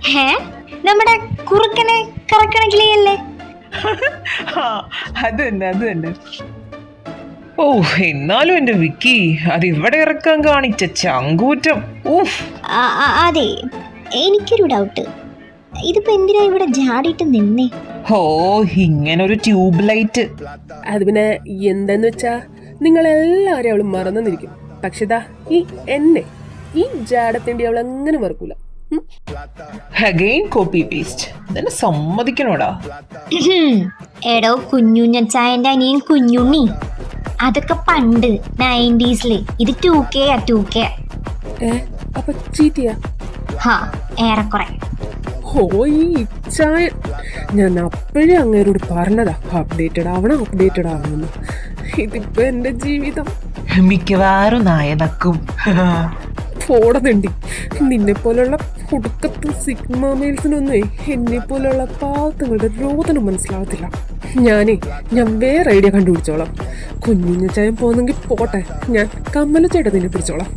ഹേ, നമ്മുടെ കുറുക്കനെ കറക്കണ കിളിയല്ലേ? അത് തന്നെ. ഓ, എന്നാലും എന്റെ വിക്കി അത് ഇവിടെ ഇറക്കാൻ കാണിച്ച ചങ്കൂറ്റം. അതെ, എനിക്കൊരു ഡൗട്ട്. ഇതിപ്പോ എന്തിനാ ഇവിടെ ജാടിയിട്ട് നിന്നേ? ഓ, ഇങ്ങനൊരു ട്യൂബ് ലൈറ്റ്. അത് പിന്നെ എന്താന്ന് വെച്ചാ നിങ്ങളെല്ലാവരും അവള് മറന്നിരിക്കും. പക്ഷെ എന്നെ ഈ ജാടത്തേണ്ടി അവൾ അങ്ങനെ മറക്കൂല. Again copy paste. ഇതന്നെ സമ്മതിക്കണോടാ. എടോ കുഞ്ഞുഞ്ഞച്ചായന്റെ അനിയൻ കുഞ്ഞുണ്ണി, അതൊക്കെ പണ്ട് 90s. ഇത് 2K. അപ്പൊ ചീറ്റിയാ? ഹാ, ഏറെക്കുറെ. ഓ, ഈ ചായ ഞാൻ അപ്പോഴേ അങ്ങേരോട് പറഞ്ഞതാ അപ്ഡേറ്റഡ് ആവണമെന്ന്. ഇതിപ്പോ എന്റെ ജീവിതം മിക്കവാറും നായ നക്കും. ഫോടതുണ്ടി. നിന്നെ പോലുള്ള കുടുക്കത്തും സിഗ്മ മെയിൽസിനൊന്നേ എന്നെ പോലുള്ള പാവത്തുങ്ങളുടെ രോദനം മനസ്സിലാവത്തില്ല. ഞാൻ വേറെ ഐഡിയ കണ്ടുപിടിച്ചോളാം. കുഞ്ഞിഞ്ഞ ചായം പോന്നെങ്കിൽ പോട്ടെ, ഞാൻ കമ്മല ചേട്ടത്തിനെ പിടിച്ചോളാം.